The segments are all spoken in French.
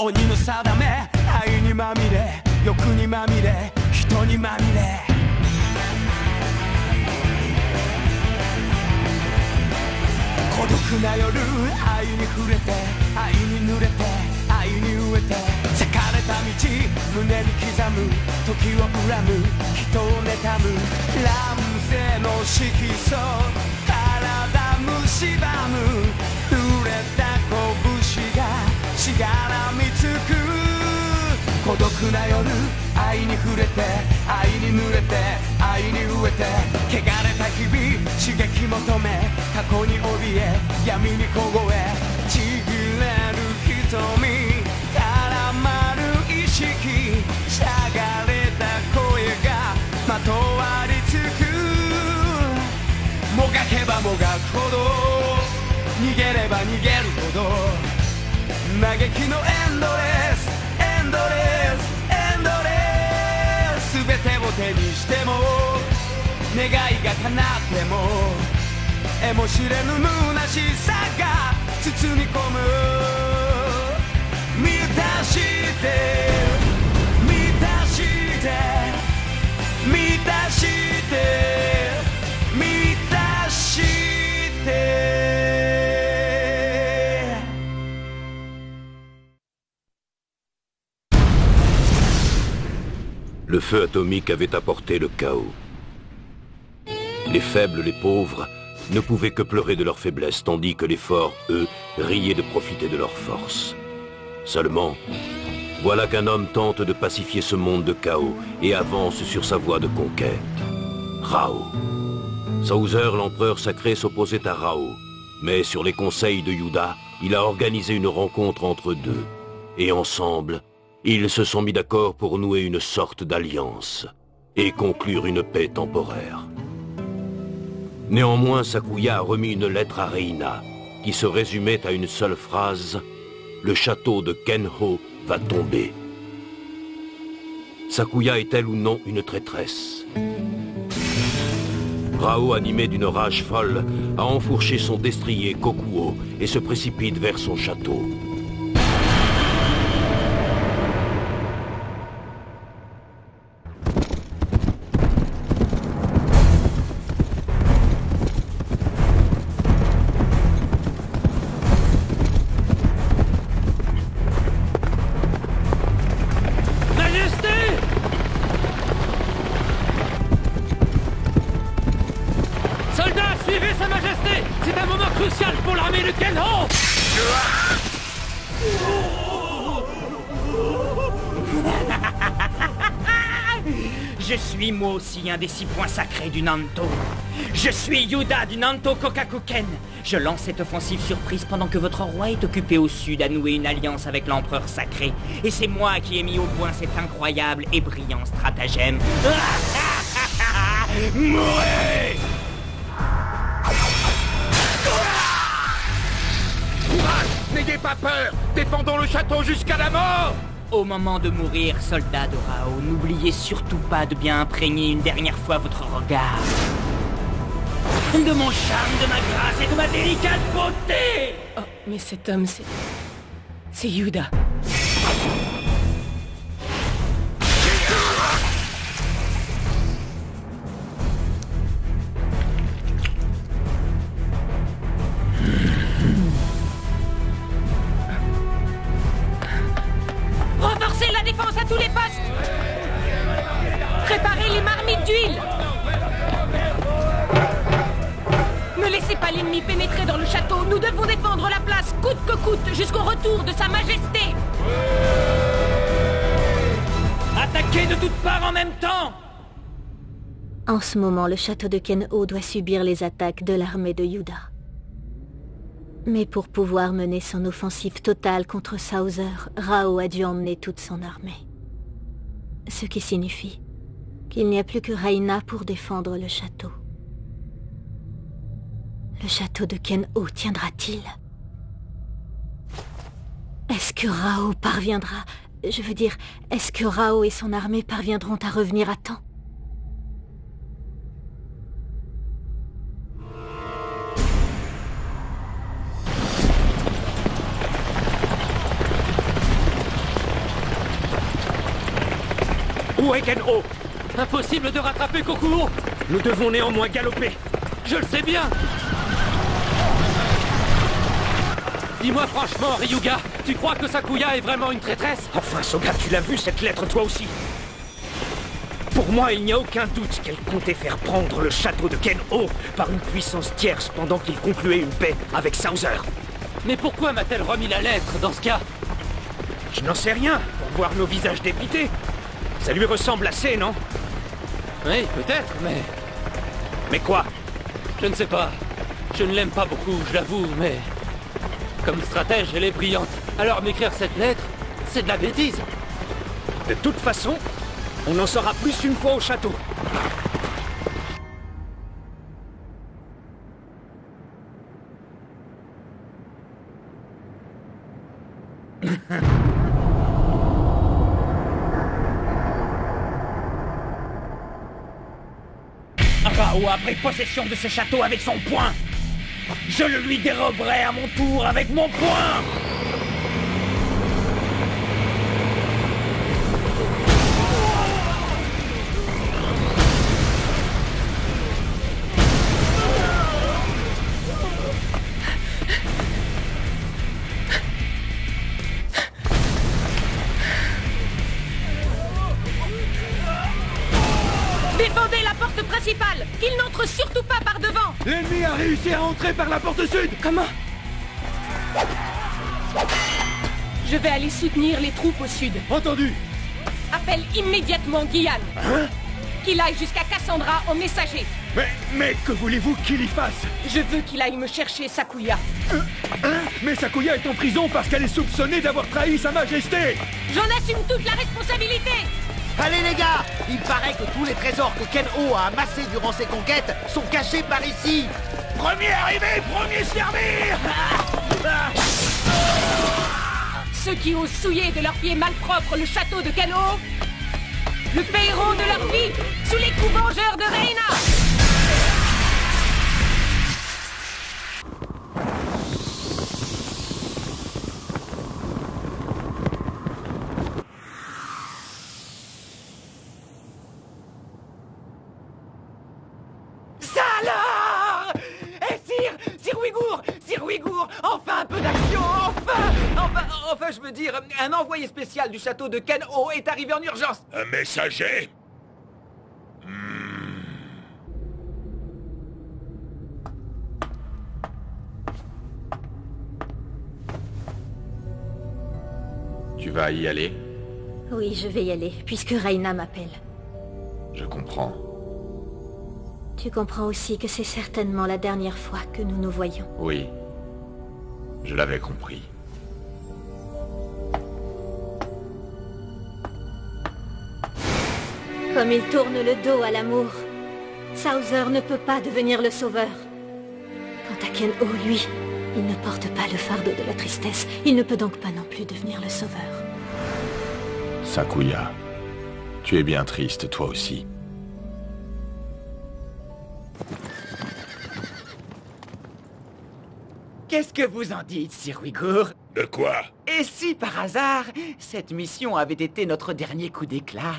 鬼の定め愛にまみれ欲にまみれ人にまみれ孤独な夜愛に触れて愛に濡れて愛に飢えて裂かれた道胸に刻む時を恨む人を妬む乱世の色素体蝕む濡れた拳がしがらみつく孤独な夜愛に触れて愛に濡れて愛に飢えて汚れた日々刺激求め過去に怯え闇に凍えちぎれる瞳絡まる意識しゃがれた声がまとわりつくもがけばもがくほど逃げれば逃げるほど嘆きのエンドレスエンドレスエンドレス全てを手にしても願いが叶っても得も知れぬ虚しさが包み込む満たして満たして満たして満たしてLe feu atomique avait apporté le chaos. Les faibles, les pauvres, ne pouvaient que pleurer de leur faiblesse, tandis que les forts, eux, riaient de profiter de leur force. Seulement, voilà qu'un homme tente de pacifier ce monde de chaos et avance sur sa voie de conquête. Rao. Sauser, l'empereur sacré, s'opposait à Rao, mais sur les conseils de Yuda, il a organisé une rencontre entre deux, et ensemble, ils se sont mis d'accord pour nouer une sorte d'alliance et conclure une paix temporaire. Néanmoins, Sakuya a remis une lettre à Reina qui se résumait à une seule phrase « Le château de Kenho va tomber ». Sakuya est-elle ou non une traîtresse? Rao, animé d'une rage folle, a enfourché son destrier Kokuo et se précipite vers son château. Je suis moi aussi un des 6 points sacrés du Nanto. Je suis Yuda du Nanto Kokakuken. Je lance cette offensive surprise pendant que votre roi est occupé au sud à nouer une alliance avec l'empereur sacré. Et c'est moi qui ai mis au point cet incroyable et brillant stratagème. Mourez! Courage! N'ayez pas peur! Défendons le château jusqu'à la mort! Au moment de mourir, soldat de Rao, n'oubliez surtout pas de bien imprégner une dernière fois votre regard de mon charme, de ma grâce et de ma délicate beauté. Oh, mais cet homme, c'est Yuda. Renforcez la défense à tous les postes. Préparez les marmites d'huile. Ne laissez pas l'ennemi pénétrer dans le château. Nous devons défendre la place coûte que coûte jusqu'au retour de Sa Majesté. Attaquez de toutes parts en même temps. En ce moment, le château de Kenho doit subir les attaques de l'armée de Yuda. Mais pour pouvoir mener son offensive totale contre Sauser, Rao a dû emmener toute son armée. Ce qui signifie qu'il n'y a plus que Reina pour défendre le château. Le château de Kenho tiendra-t-il? Est-ce que Rao parviendra... Je veux dire, est-ce que Rao et son armée parviendront à revenir à temps? Où est Ken-Oh? Impossible de rattraper Kokuo. Nous devons néanmoins galoper. Je le sais bien. Dis-moi franchement, Ryuga, tu crois que Sakuya est vraiment une traîtresse? Enfin, Soga, tu l'as vu cette lettre toi aussi? Pour moi, il n'y a aucun doute qu'elle comptait faire prendre le château de Ken-Oh par une puissance tierce pendant qu'il concluait une paix avec Sauser. Mais pourquoi m'a-t-elle remis la lettre dans ce cas? Je n'en sais rien, pour voir nos visages dépités. Ça lui ressemble assez, non? Oui, peut-être, mais... Mais quoi? Je ne sais pas. Je ne l'aime pas beaucoup, je l'avoue, mais... Comme stratège, elle est brillante. Alors m'écrire cette lettre, c'est de la bêtise. De toute façon, on en saura plus une fois au château. Rao a pris possession de ce château avec son poing. Je le lui déroberai à mon tour avec mon poing. Défendez la porte principale! Qu'il n'entre surtout pas par devant! L'ennemi a réussi à entrer par la porte sud. Comment? Je vais aller soutenir les troupes au sud. Entendu. Appelle immédiatement Guyan. Hein? Qu'il aille jusqu'à Cassandra en messager. Mais que voulez-vous qu'il y fasse? Je veux qu'il aille me chercher Sakuya. Mais Sakuya est en prison parce qu'elle est soupçonnée d'avoir trahi Sa Majesté. J'en assume toute la responsabilité. Allez les gars, il paraît que tous les trésors que Ken-Oh a amassés durant ses conquêtes sont cachés par ici. Premier arrivé, premier servi. Ceux qui osent souiller de leurs pieds malpropres le château de Ken-Oh le paieront de leur vie sous les coups vengeurs de Reina. Salah! Sir Ouïghour, enfin un peu d'action, enfin, je veux dire, un envoyé spécial du château de Ken-Oh est arrivé en urgence. Un messager? Tu vas y aller? Oui, je vais y aller, puisque Reina m'appelle. Je comprends. Tu comprends aussi que c'est certainement la dernière fois que nous nous voyons. Oui. Je l'avais compris. Comme il tourne le dos à l'amour, Sauser ne peut pas devenir le sauveur. Quant à Ken-Oh, lui, il ne porte pas le fardeau de la tristesse. Il ne peut donc pas non plus devenir le sauveur. Sakuya, tu es bien triste, toi aussi. Qu'est-ce que vous en dites, Sir Ouïghour? De quoi? Et si, par hasard, cette mission avait été notre dernier coup d'éclat?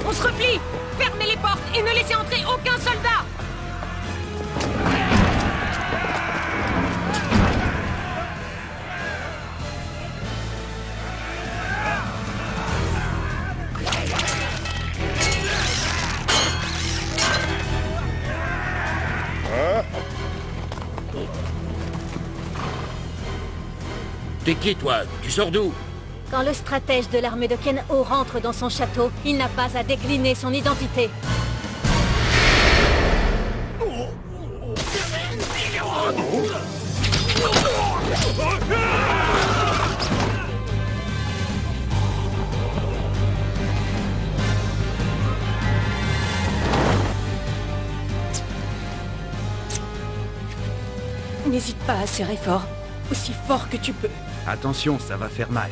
On se replie. Fermez les portes et ne laissez entrer aucun soldat. T'es qui, toi? Tu sors d'où? Quand le stratège de l'armée de Ken-Oh rentre dans son château, il n'a pas à décliner son identité. N'hésite pas à serrer fort. Aussi fort que tu peux. Attention, ça va faire mal.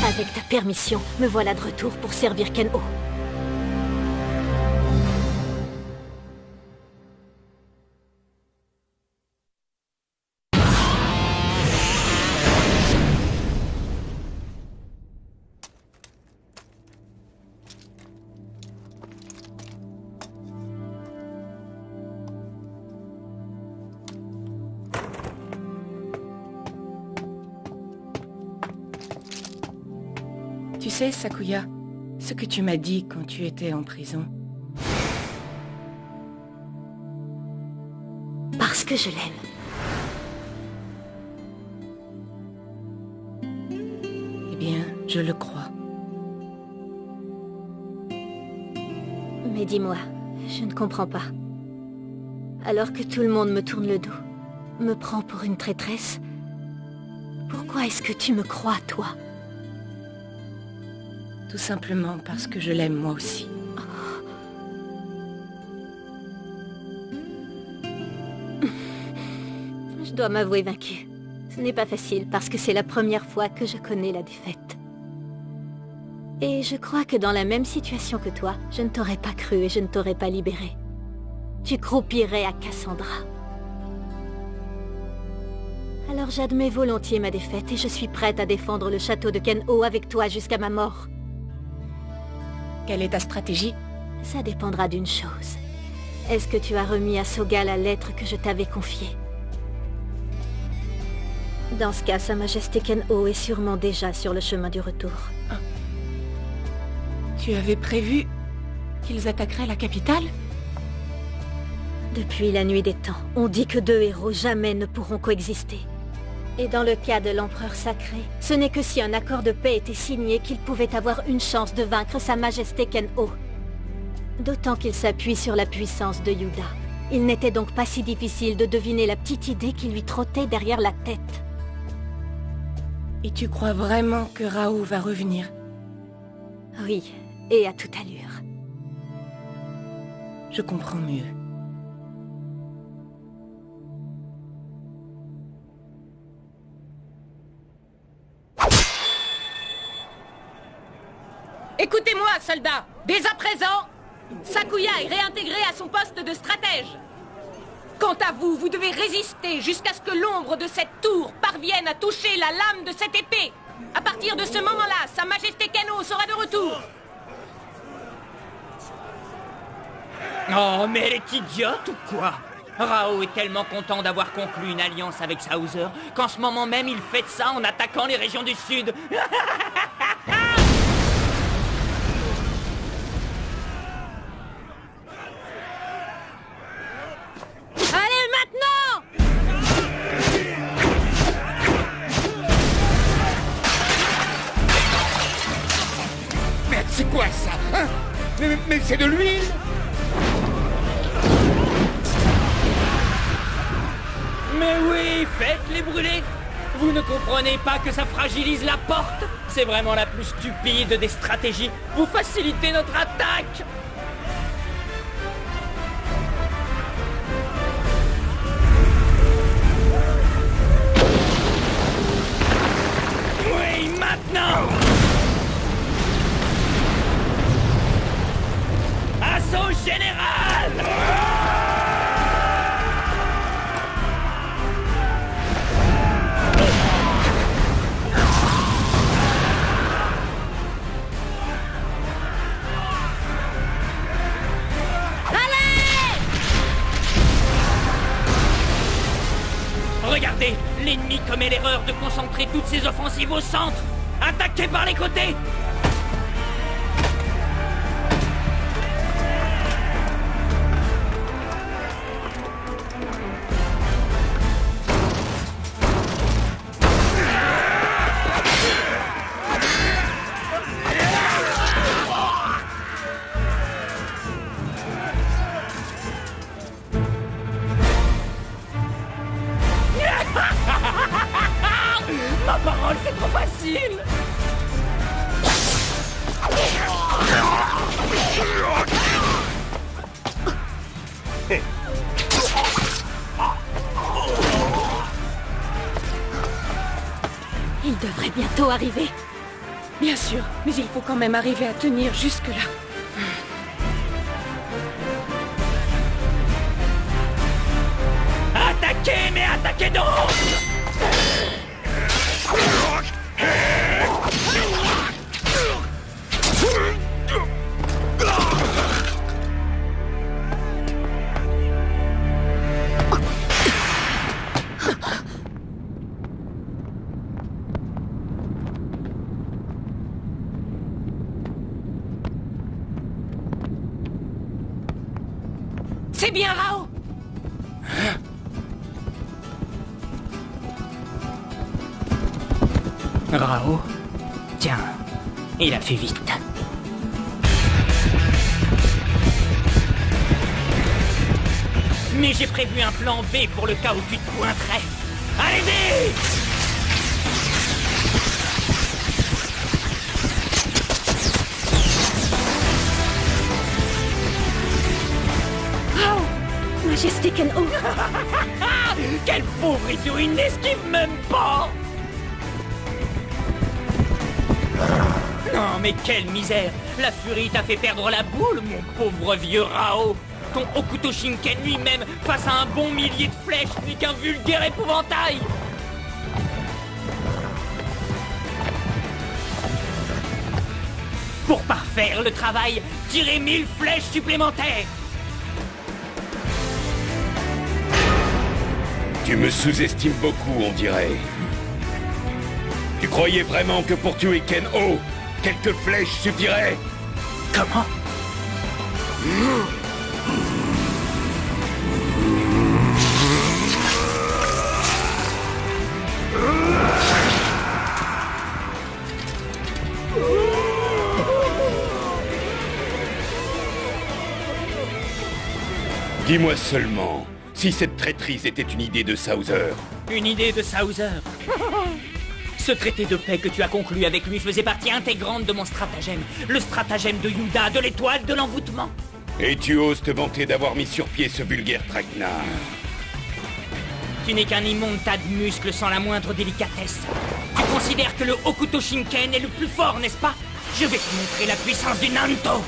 Avec ta permission, me voilà de retour pour servir Ken-Oh. Tu sais, Sakuya, ce que tu m'as dit quand tu étais en prison. Parce que je l'aime. Eh bien, je le crois. Mais dis-moi, je ne comprends pas. Alors que tout le monde me tourne le dos, me prend pour une traîtresse, pourquoi est-ce que tu me crois, toi ? Tout simplement parce que je l'aime moi aussi. Je dois m'avouer vaincue. Ce n'est pas facile parce que c'est la première fois que je connais la défaite. Et je crois que dans la même situation que toi, je ne t'aurais pas cru et je ne t'aurais pas libéré. Tu croupirais à Cassandra. Alors j'admets volontiers ma défaite et je suis prête à défendre le château de Ken-Oh avec toi jusqu'à ma mort. Quelle est ta stratégie? Ça dépendra d'une chose. Est-ce que tu as remis à Soga la lettre que je t'avais confiée? Dans ce cas, Sa Majesté Ken-Oh est sûrement déjà sur le chemin du retour. Tu avais prévu qu'ils attaqueraient la capitale? Depuis la nuit des temps, on dit que deux héros jamais ne pourront coexister. Et dans le cas de l'Empereur Sacré, ce n'est que si un accord de paix était signé qu'il pouvait avoir une chance de vaincre Sa Majesté Ken-Oh. D'autant qu'il s'appuie sur la puissance de Yuda. Il n'était donc pas si difficile de deviner la petite idée qui lui trottait derrière la tête. Et tu crois vraiment que Rao va revenir? Oui, et à toute allure. Je comprends mieux. Écoutez-moi, soldats! Dès à présent, Sakuya est réintégré à son poste de stratège. Quant à vous, vous devez résister jusqu'à ce que l'ombre de cette tour parvienne à toucher la lame de cette épée. À partir de ce moment-là, Sa Majesté Ken-Oh sera de retour. Oh, mais elle est idiote ou quoi? Rao est tellement content d'avoir conclu une alliance avec Sauser qu'en ce moment même il fête ça en attaquant les régions du Sud. Allez, maintenant! Merde, c'est quoi ça, hein? Mais c'est de l'huile! Mais oui, faites-les brûler! Vous ne comprenez pas que ça fragilise la porte? C'est vraiment la plus stupide des stratégies. Vous facilitez notre attaque! Oui, maintenant! Assaut général! Regardez, l'ennemi commet l'erreur de concentrer toutes ses offensives au centre. Attaquez par les côtés. Ma parole, c'est trop facile! Il devrait bientôt arriver. Bien sûr, mais il faut quand même arriver à tenir jusque-là. Attaquez, mais attaquez donc! C'est bien, Rao! Rao? Tiens, il a fait vite. Mais j'ai prévu un plan B pour le cas où tu te pointerais. Allez-y! Majesté Ken-O. Quel pauvre idiot, il n'esquive même pas! Non mais quelle misère! La furie t'a fait perdre la boule, mon pauvre vieux Rao! Ton Hokuto Shinken lui-même face à un bon millier de flèches n'est qu'un vulgaire épouvantail! Pour parfaire le travail, tirez 1000 flèches supplémentaires! Tu me sous-estimes beaucoup, on dirait. Tu croyais vraiment que pour tuer Ken-O, quelques flèches suffiraient? Comment? Dis-moi seulement, si cette traîtrise était une idée de Sauser. Une idée de Sauser? Ce traité de paix que tu as conclu avec lui faisait partie intégrante de mon stratagème. Le stratagème de Yuda, de l'étoile, de l'envoûtement. Et tu oses te vanter d'avoir mis sur pied ce vulgaire traquenard. Tu n'es qu'un immonde tas de muscles sans la moindre délicatesse. Tu considères que le Hokuto Shinken est le plus fort, n'est-ce pas? Je vais te montrer la puissance du Nanto.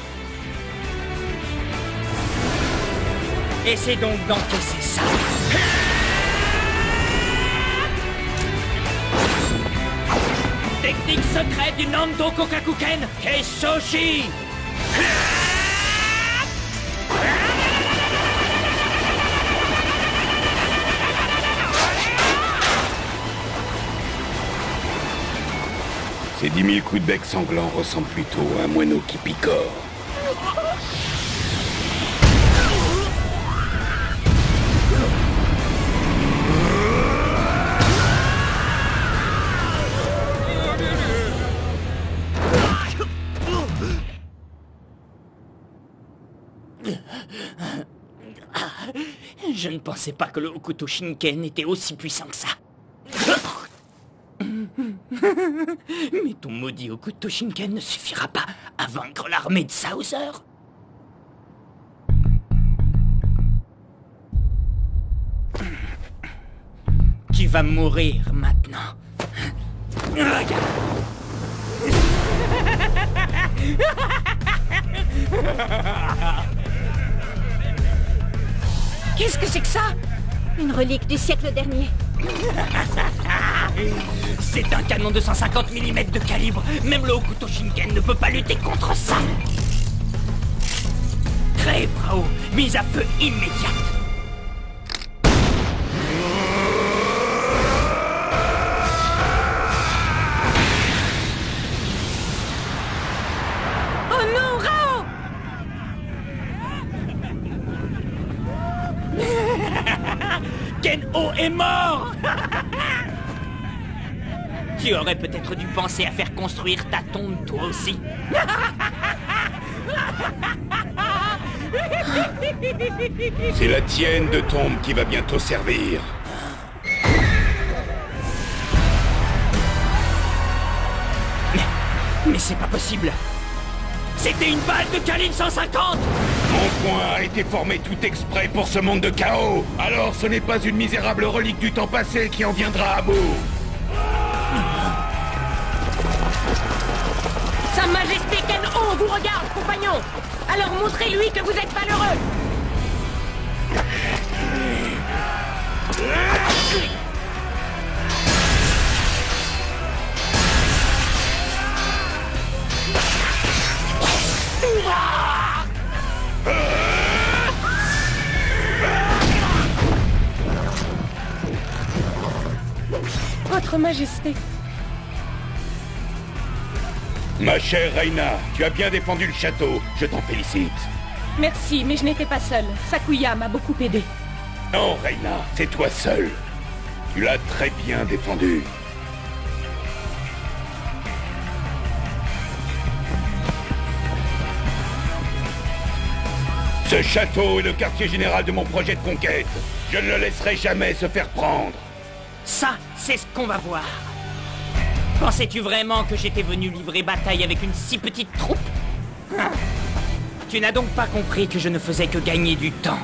Essaie donc d'encaisser ça. Technique secrète du Nanto Kokakuken, Keishoshi. Ces 10 000 coups de bec sanglants ressemblent plutôt à un moineau qui picore. Je ne pensais pas que le Hokuto Shinken était aussi puissant que ça. Mais ton maudit Hokuto Shinken ne suffira pas à vaincre l'armée de Sauser. Tu vas mourir maintenant. Regarde. Qu'est-ce que c'est que ça? Une relique du siècle dernier. C'est un canon de 150 mm de calibre. Même le Hokuto Shinken ne peut pas lutter contre ça. Crève, Rao. Mise à feu immédiate. Oh non, Rao! Ken-O est mort. Tu aurais peut-être dû penser à faire construire ta tombe toi aussi. C'est la tienne de tombe qui va bientôt servir. Mais c'est pas possible. C'était une balle de calibre 150! Mon poing a été formé tout exprès pour ce monde de chaos. Alors ce n'est pas une misérable relique du temps passé qui en viendra à bout. Sa Majesté Ken-O vous regarde, compagnon. Alors montrez-lui que vous êtes valeureux. Votre Majesté. Ma chère Reina, tu as bien défendu le château. Je t'en félicite. Merci, mais je n'étais pas seule. Sakuya m'a beaucoup aidé. Non, Reina, c'est toi seule. Tu l'as très bien défendu. Ce château est le quartier général de mon projet de conquête. Je ne le laisserai jamais se faire prendre. Ça, c'est ce qu'on va voir. Pensais-tu vraiment que j'étais venu livrer bataille avec une si petite troupe? Tu n'as donc pas compris que je ne faisais que gagner du temps.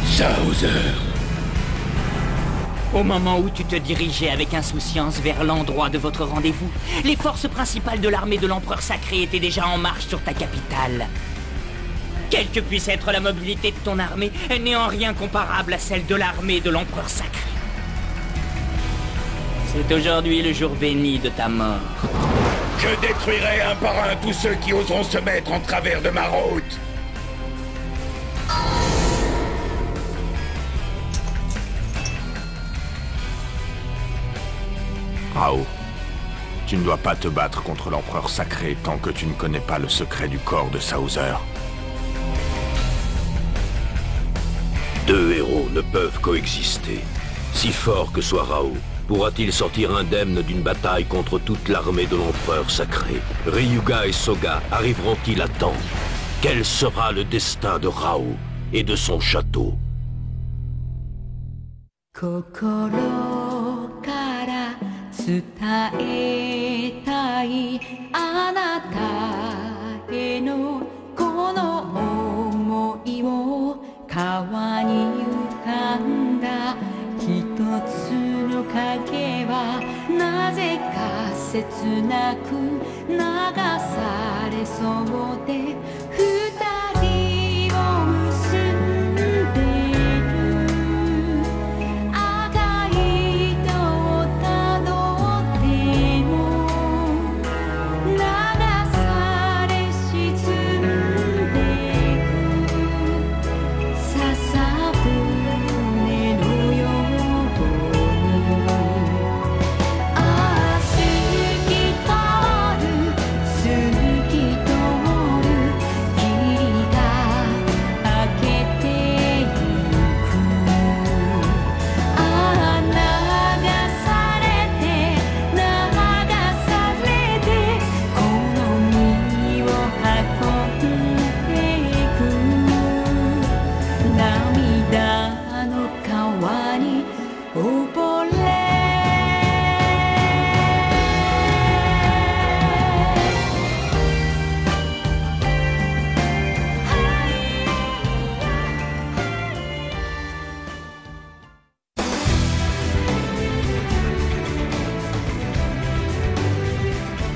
Sauzer. Au moment où tu te dirigeais avec insouciance vers l'endroit de votre rendez-vous, les forces principales de l'armée de l'Empereur Sacré étaient déjà en marche sur ta capitale. Quelle que puisse être la mobilité de ton armée, elle n'est en rien comparable à celle de l'armée de l'Empereur Sacré. C'est aujourd'hui le jour béni de ta mort. Je détruirai un par un tous ceux qui oseront se mettre en travers de ma route. Rao, tu ne dois pas te battre contre l'Empereur Sacré tant que tu ne connais pas le secret du corps de Sauzer. Deux héros ne peuvent coexister. Si fort que soit Rao, pourra-t-il sortir indemne d'une bataille contre toute l'armée de l'Empereur Sacré? Ryuga et Soga arriveront-ils à temps? Quel sera le destin de Rao et de son château?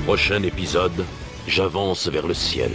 Prochain épisode, j'avance vers le ciel.